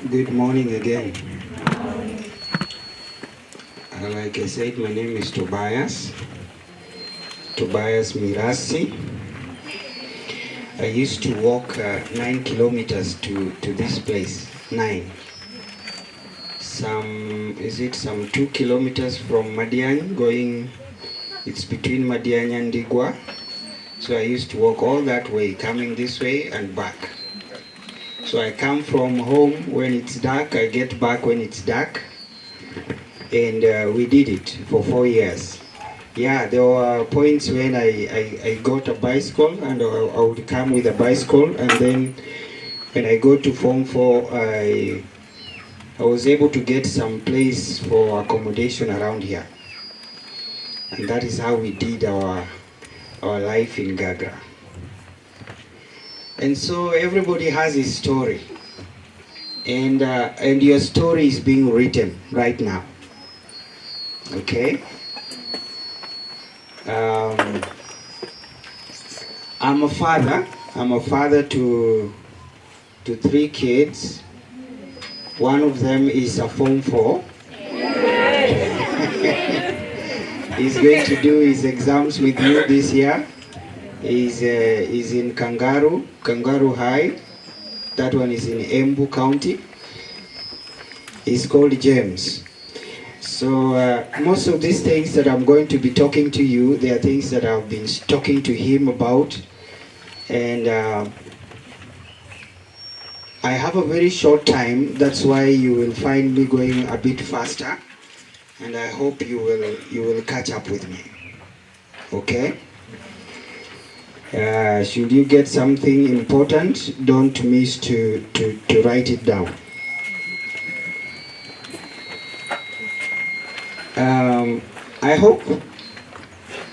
Good morning again. Like I said, my name is Tobias Mirasi. I used to walk 9 kilometers to this place. 9. Some 2 kilometers from Madian going, it's between Madian and Digwa. So I used to walk all that way, coming this way and back. So I come from home when it's dark, I get back when it's dark. And we did it for 4 years. Yeah, there were points when I got a bicycle and I would come with a bicycle, and then when I go to Form 4, I was able to get some place for accommodation around here. And that is how we did our life in Gagra. And so everybody has his story. And your story is being written right now. Okay? I'm a father. I'm a father to 3 kids. One of them is a Form 4. He's going to do his exams with you this year. He's in Kangaroo High. That one is in Embu County. He's called James. So most of these things that I'm going to be talking to you, they are things that I've been talking to him about. And I have a very short time. That's why you will find me going a bit faster. And I hope you will catch up with me. Okay? Should you get something important, don't miss to write it down. I hope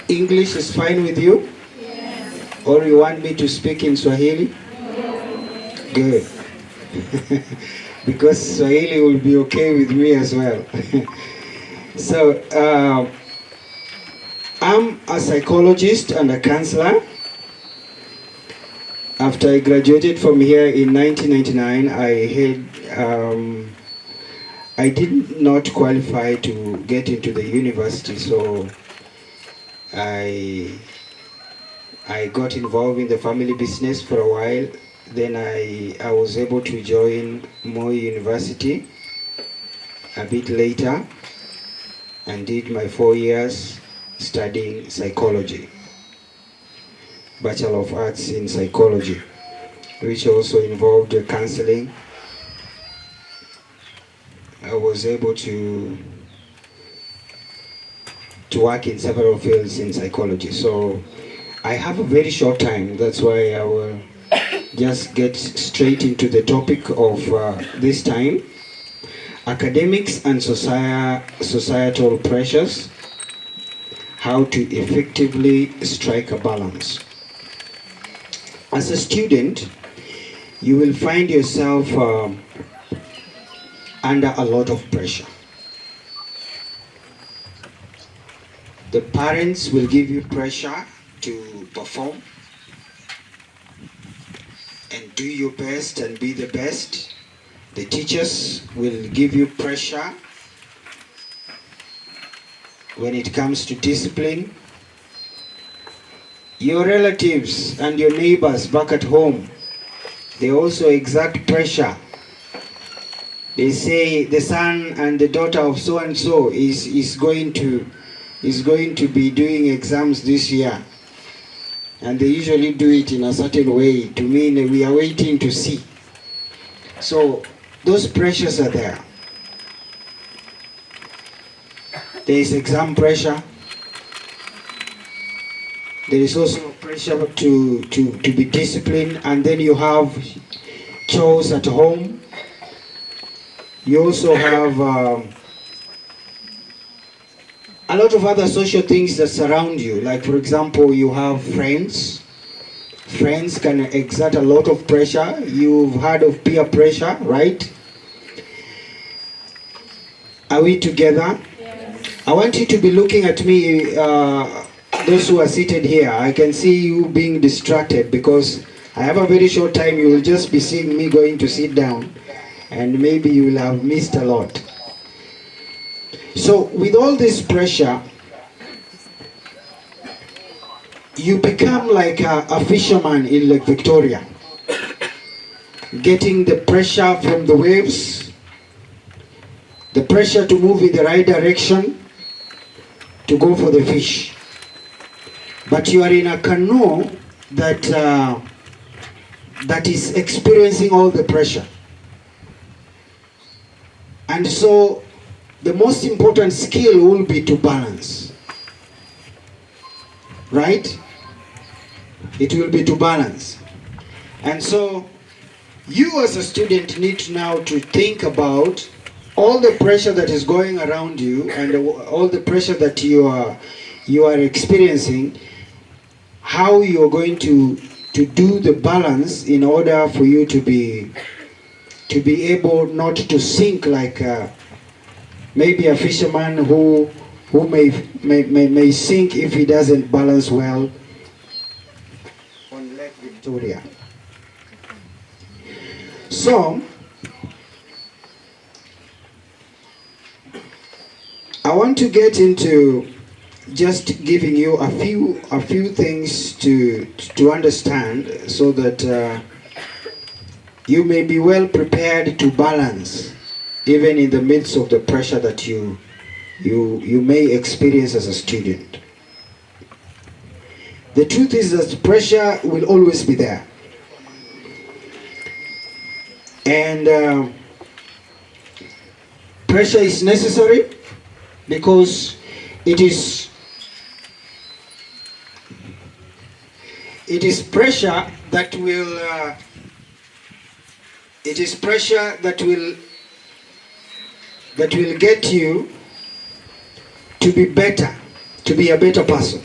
English is fine with you? Yes. Or you want me to speak in Swahili? Yes. Good. Because Swahili will be okay with me as well. So, I'm a psychologist and a counselor. After I graduated from here in 1999, I did not qualify to get into the university, so I got involved in the family business for a while. Then I was able to join Moi University a bit later and did my 4 years studying psychology, Bachelor of Arts in Psychology, which also involved counseling. I was able to work in several fields in psychology. So I have a very short time. That's why I will just get straight into the topic of this time. Academics and societal pressures. How to effectively strike a balance. As a student, you will find yourself under a lot of pressure. The parents will give you pressure to perform and do your best and be the best. The teachers will give you pressure when it comes to discipline. Your relatives and your neighbors back at home, they also exert pressure. They say the son and the daughter of so and so is going to be doing exams this year, and they usually do it in a certain way to mean we are waiting to see. So those pressures are there. There is exam pressure. There is also pressure to be disciplined, and then you have chores at home. You also have a lot of other social things that surround you. Like, for example, you have friends. Friends can exert a lot of pressure. You've heard of peer pressure, right? Are we together? Yes. I want you to be looking at me, those who are seated here. I can see you being distracted because I have a very short time. You will just be seeing me going to sit down. and maybe you will have missed a lot. So with all this pressure, you become like a fisherman in Lake Victoria, getting the pressure from the waves, the pressure to move in the right direction, to go for the fish. But you are in a canoe that is experiencing all the pressure. And so the most important skill will be to balance. Right? It will be to balance. And so you as a student need now to think about all the pressure that is going around you and all the pressure that you are experiencing, how you are going to do the balance in order for you to be able not to sink like maybe a fisherman who may sink if he doesn't balance well on Lake Victoria. So I want to get into just giving you a few things to understand, so that you may be well prepared to balance even in the midst of the pressure that you may experience as a student. The truth is that pressure will always be there. And pressure is necessary because it is pressure that will get you to be better, to be a better person.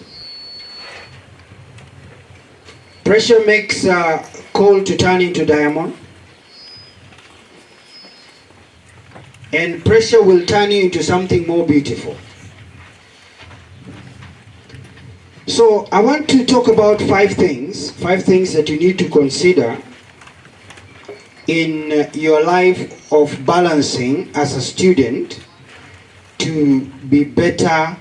Pressure makes coal to turn into diamond, and pressure will turn you into something more beautiful. So I want to talk about five things that you need to consider in your life of balancing as a student to be better,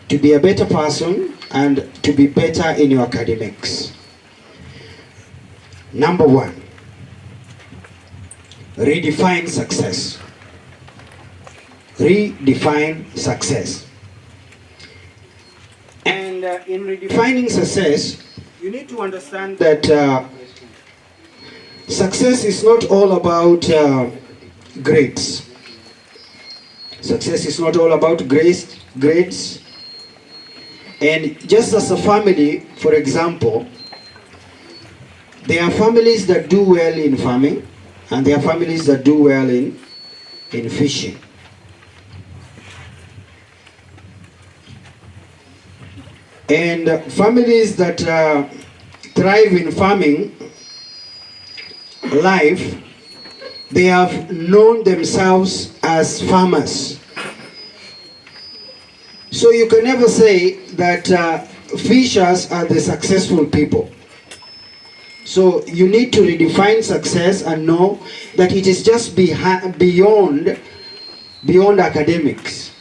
to be a better person, and to be better in your academics. Number one, redefine success. Redefine success. And in redefining success, you need to understand that success is not all about grades. Success is not all about grades. And just as a family, for example, there are families that do well in farming, and there are families that do well in fishing. And families that thrive in farming life, they have known themselves as farmers. So you can never say that fishers are the successful people. So you need to redefine success and know that it is just beyond academics.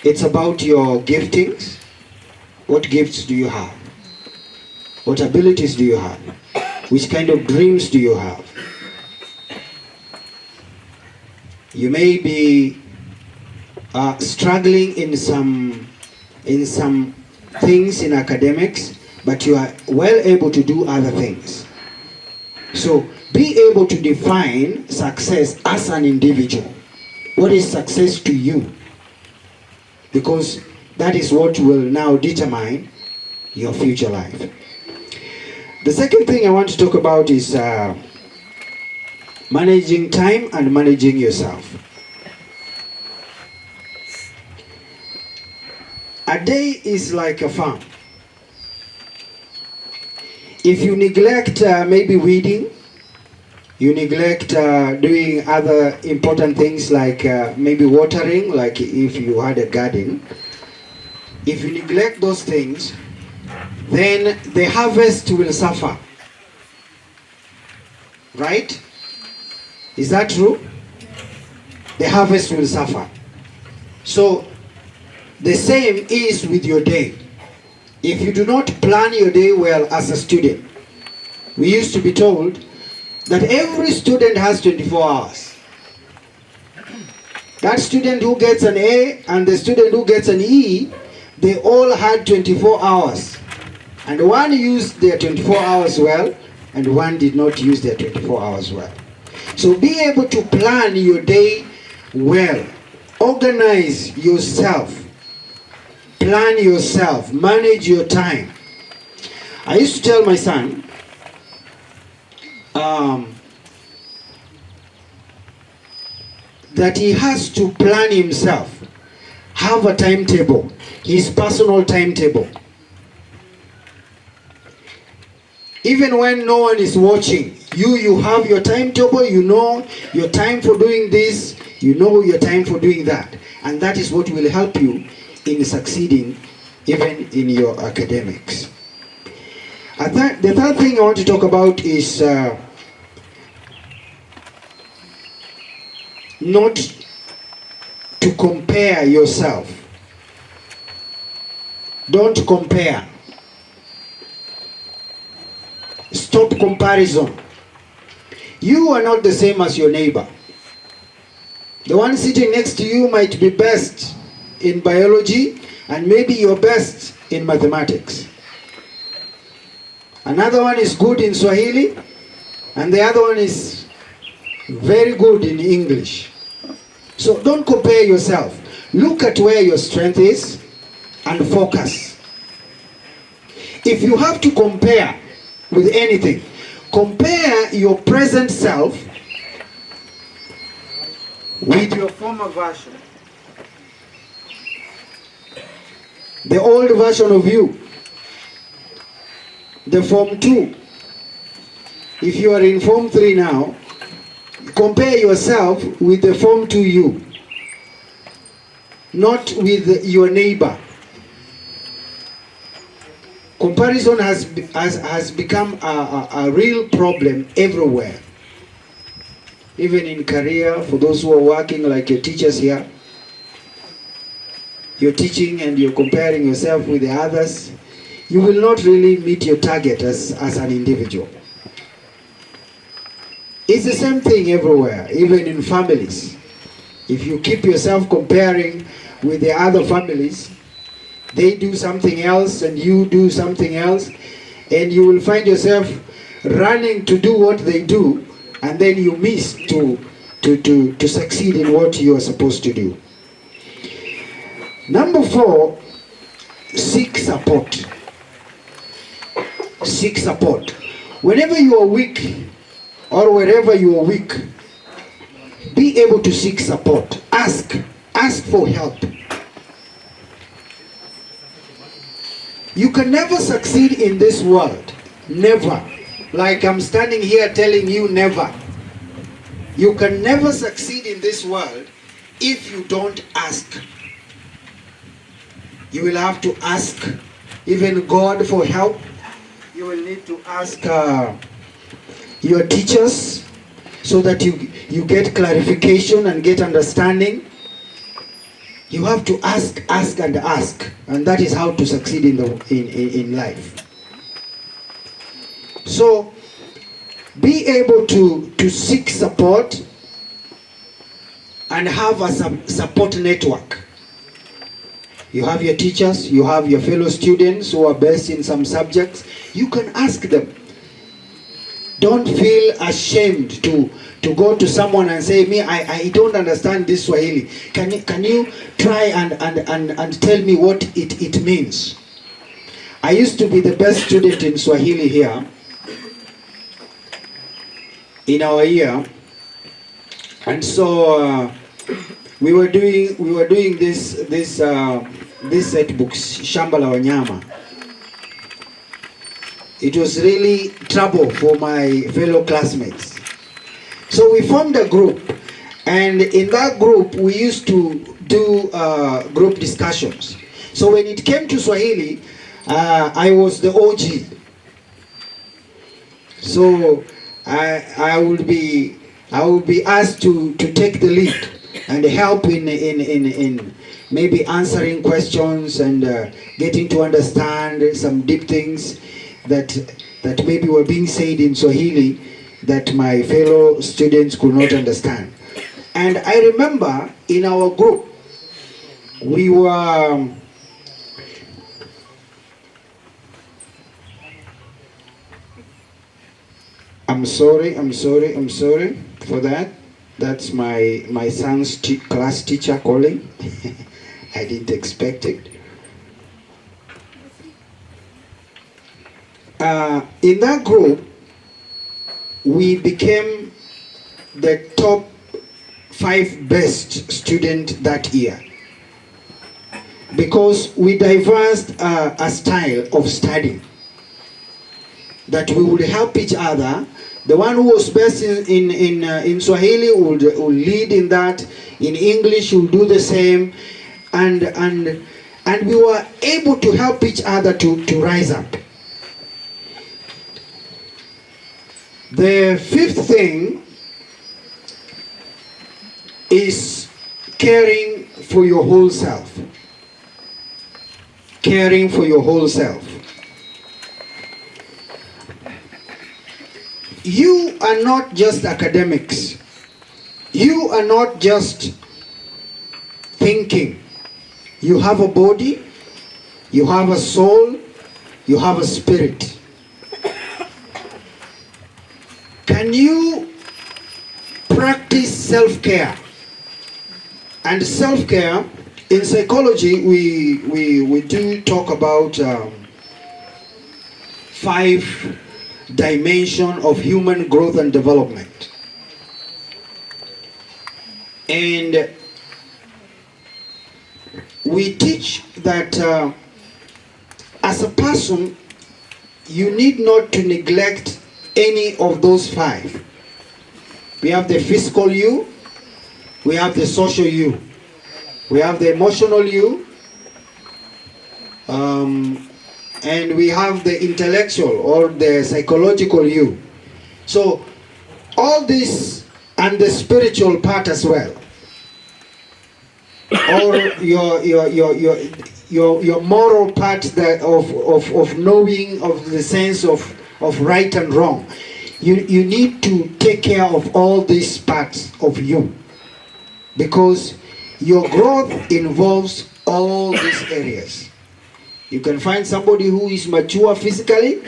It's about your giftings. What gifts do you have? What abilities do you have? Which kind of dreams do you have? You may be struggling in some things in academics, but you are well able to do other things. So be able to define success as an individual. What is success to you? Because that is what will now determine your future life. The second thing I want to talk about is managing time and managing yourself. A day is like a farm. If you neglect maybe weeding, you neglect doing other important things like maybe watering, like if you had a garden. If you neglect those things, then the harvest will suffer. Right? Is that true? The harvest will suffer. So the same is with your day. If you do not plan your day well as a student, we used to be told that every student has 24 hours. That student who gets an A and the student who gets an E, they all had 24 hours. And one used their 24 hours well, and one did not use their 24 hours well. So be able to plan your day well. Organize yourself. Plan yourself. Manage your time. I used to tell my son, that he has to plan himself, have a timetable, his personal timetable. Even when no one is watching, you have your timetable, you know your time for doing this, you know your time for doing that. And that is what will help you in succeeding even in your academics. The third thing I want to talk about is not to compare yourself. Don't compare. Stop comparison. You are not the same as your neighbor. The one sitting next to you might be best in biology and maybe you're best in mathematics. Another one is good in Swahili and the other one is very good in English. So don't compare yourself. Look at where your strength is and focus. If you have to compare with anything, compare your present self with your former version. The old version of you. The Form 2. If you are in Form 3 now, compare yourself with the Form 2 you, not with your neighbor. Comparison has become a real problem everywhere. Even in career, for those who are working like your teachers here, you're teaching and you're comparing yourself with the others, you will not really meet your target as an individual. It's the same thing everywhere, even in families. If you keep yourself comparing with the other families, they do something else and you do something else, and you will find yourself running to do what they do, and then you miss to succeed in what you are supposed to do. Number 4, seek support. Seek support. Whenever you are weak, or wherever you are weak, be able to seek support. Ask for help. You can never succeed in this world. Never. Like I'm standing here telling you never. You can never succeed in this world if you don't ask. You will have to ask even God for help. You will need to ask your teachers so that you get clarification and get understanding. You have to ask and ask, and that is how to succeed in life. So be able to seek support and have a support network. You have your teachers, you have your fellow students who are best in some subjects. You can ask them. Don't feel ashamed to go to someone and say, I don't understand this Swahili. Can you try and tell me what it means? I used to be the best student in Swahili here in our year, and so we were doing this set books, Shamba la Wanyama. It was really trouble for my fellow classmates. So we formed a group, and in that group we used to do group discussions. So when it came to Swahili, I was the OG. So I I will be asked to take the lead and help in maybe answering questions and getting to understand some deep things that maybe were being said in Swahili that my fellow students could not understand. And I remember in our group, we were I'm sorry for that. That's my son's class teacher calling. I didn't expect it. In that group, we became the top 5 best student that year because we devised a style of studying that we would help each other. The one who was best in Swahili would lead in that. In English, would do the same, and we were able to help each other to rise up. The 5th thing is caring for your whole self. Caring for your whole self. You are not just academics. You are not just thinking. You have a body, you have a soul, you have a spirit. Can you practice self-care? And self-care, in psychology, we do talk about 5 dimension of human growth and development. And we teach that as a person, you need not to neglect any of those 5. We have the physical you, we have the social you, we have the emotional you, and we have the intellectual or the psychological you. So all this, and the spiritual part as well, or your moral part that of knowing, of the sense of right and wrong. You need to take care of all these parts of you, because your growth involves all these areas. You can find somebody who is mature physically,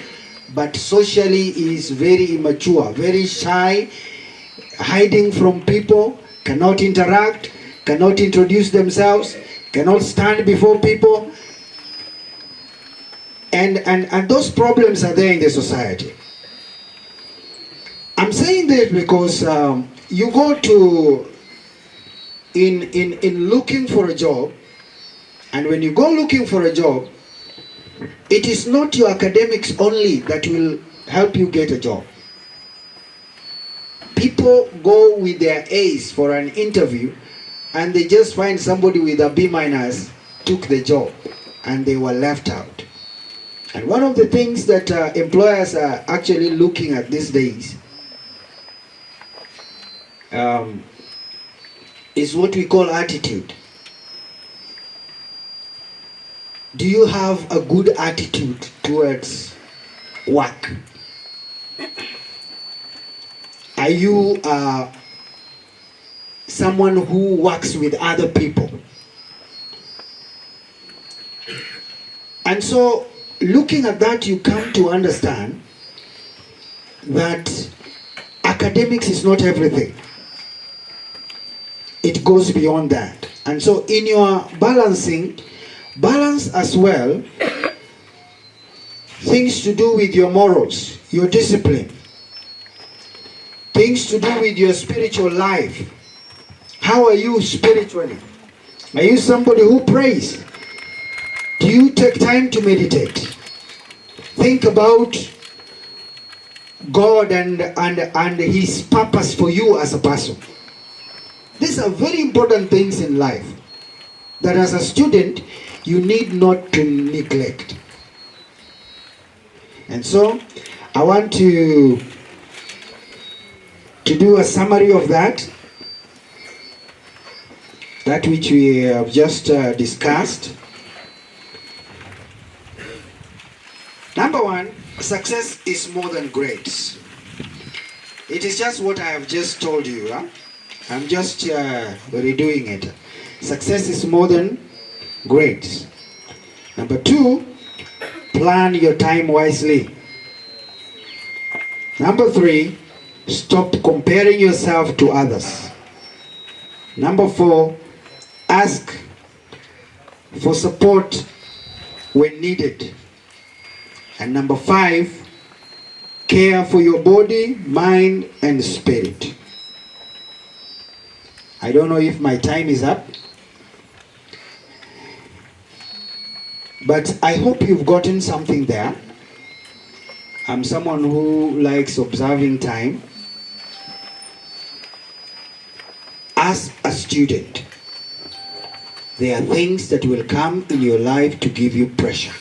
but socially is very immature, very shy, hiding from people, cannot interact, cannot introduce themselves, cannot stand before people. And those problems are there in the society. I'm saying this because you go to, in looking for a job, and when you go looking for a job, it is not your academics only that will help you get a job. People go with their A's for an interview, and they just find somebody with a B- took the job, and they were left out. And one of the things that employers are actually looking at these days is what we call attitude. Do you have a good attitude towards work? Are you someone who works with other people? And so, looking at that, you come to understand that academics is not everything. It goes beyond that. And so in your balancing, balance as well things to do with your morals, your discipline, things to do with your spiritual life. How are you spiritually? Are you somebody who prays? Do you take time to meditate? Think about God and His purpose for you as a person. These are very important things in life that as a student you need not to neglect. And so I want to to do a summary of that which we have just discussed. Number one, success is more than grades. It is just what I have just told you. I'm just redoing it. Success is more than grades. Number two, plan your time wisely. Number three, stop comparing yourself to others. Number four, ask for support when needed. And number five, care for your body, mind, and spirit. I don't know if my time is up, but I hope you've gotten something there. I'm someone who likes observing time. As a student, there are things that will come in your life to give you pressure.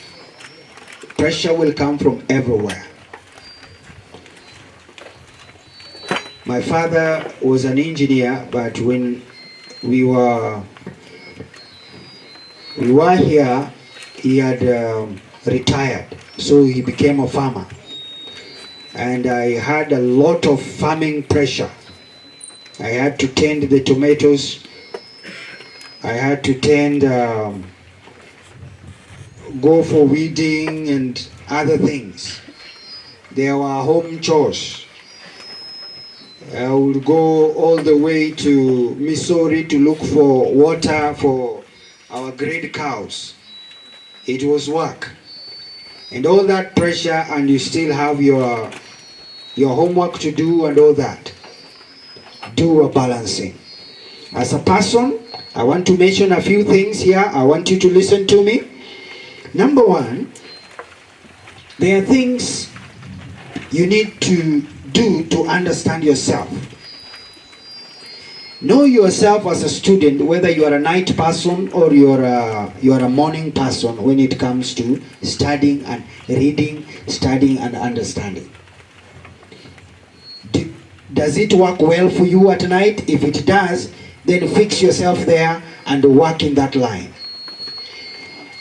Pressure will come from everywhere. My father was an engineer, but when we were here, he had retired, so he became a farmer. And I had a lot of farming pressure. I had to tend the tomatoes. I had to go for weeding and other things. There were home chores. I would go all the way to Missouri to look for water for our grade cows. It was work. And all that pressure, and you still have your homework to do and all that. Do a balancing. As a person, I want to mention a few things here. I want you to listen to me. Number one, there are things you need to do to understand yourself. Know yourself as a student, whether you are a night person or you are a morning person when it comes to studying and reading, studying and understanding. Does it work well for you at night? If it does, then fix yourself there and work in that line.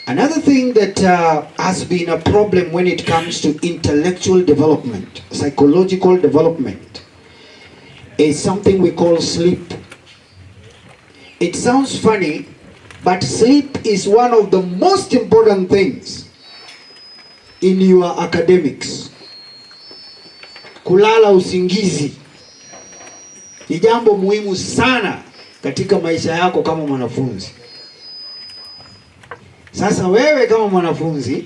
Another thing that has been a problem when it comes to intellectual development, psychological development, is something we call sleep. It sounds funny, but sleep is one of the most important things in your academics. Kulala usingizi ni jambo muhimu sana katika maisha yako kama mwanafunzi. Sasa wewe kama mwanafunzi,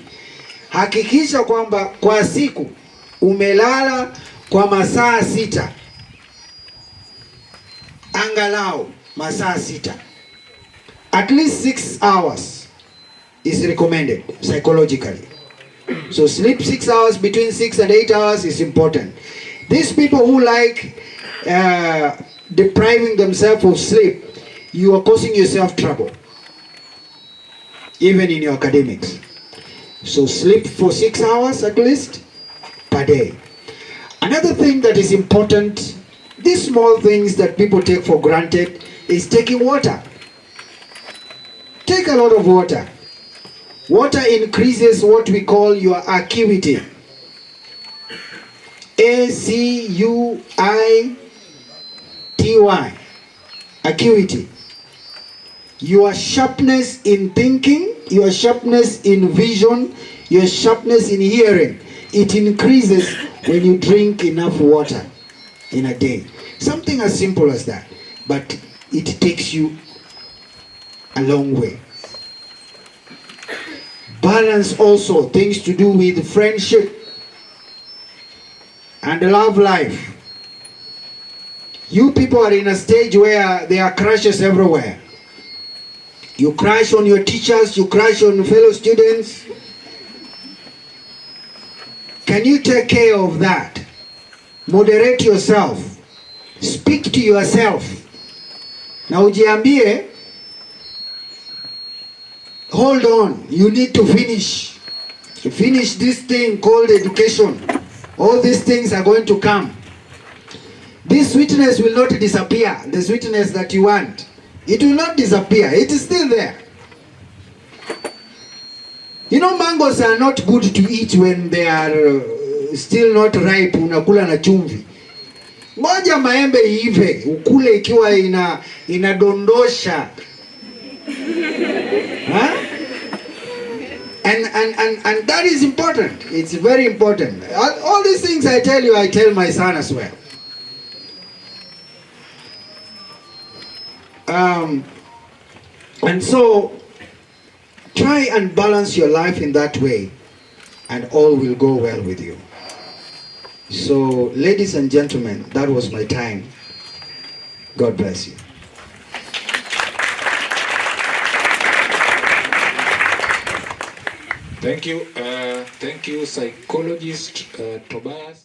hakikisha kwamba kwa siku umelala kwa masaa 6. Angalau masaa 6. At least 6 hours is recommended psychologically. So sleep 6 hours, between 6 and 8 hours is important. These people who like depriving themselves of sleep, you are causing yourself trouble, even in your academics. So sleep for 6 hours at least per day. Another thing that is important, these small things that people take for granted, is taking water. Take a lot of water. Water increases what we call your acuity. A-C-U-I-T-Y. Acuity. Your sharpness in thinking, your sharpness in vision, your sharpness in hearing, it increases when you drink enough water in a day. Something as simple as that, but it takes you a long way. Balance also things to do with friendship and love life. You people are in a stage where there are crushes everywhere. You crush on your teachers, you crush on fellow students. Can you take care of that? Moderate yourself. Speak to yourself. Na ujiambie, hold on, you need to finish this thing called education. All these things are going to come. This sweetness will not disappear. The sweetness that you want, it will not disappear. It is still there. You know, mangoes are not good to eat when they are still not ripe. Unakula na chumvi. Ngoja maembe iive, ukule ikiwa inadondosha. Huh? And that is important. It's very important. All these things I tell you, I tell my son as well. And so, try and balance your life in that way, and all will go well with you. So, ladies and gentlemen, that was my time. God bless you. Thank you, psychologist Tobias.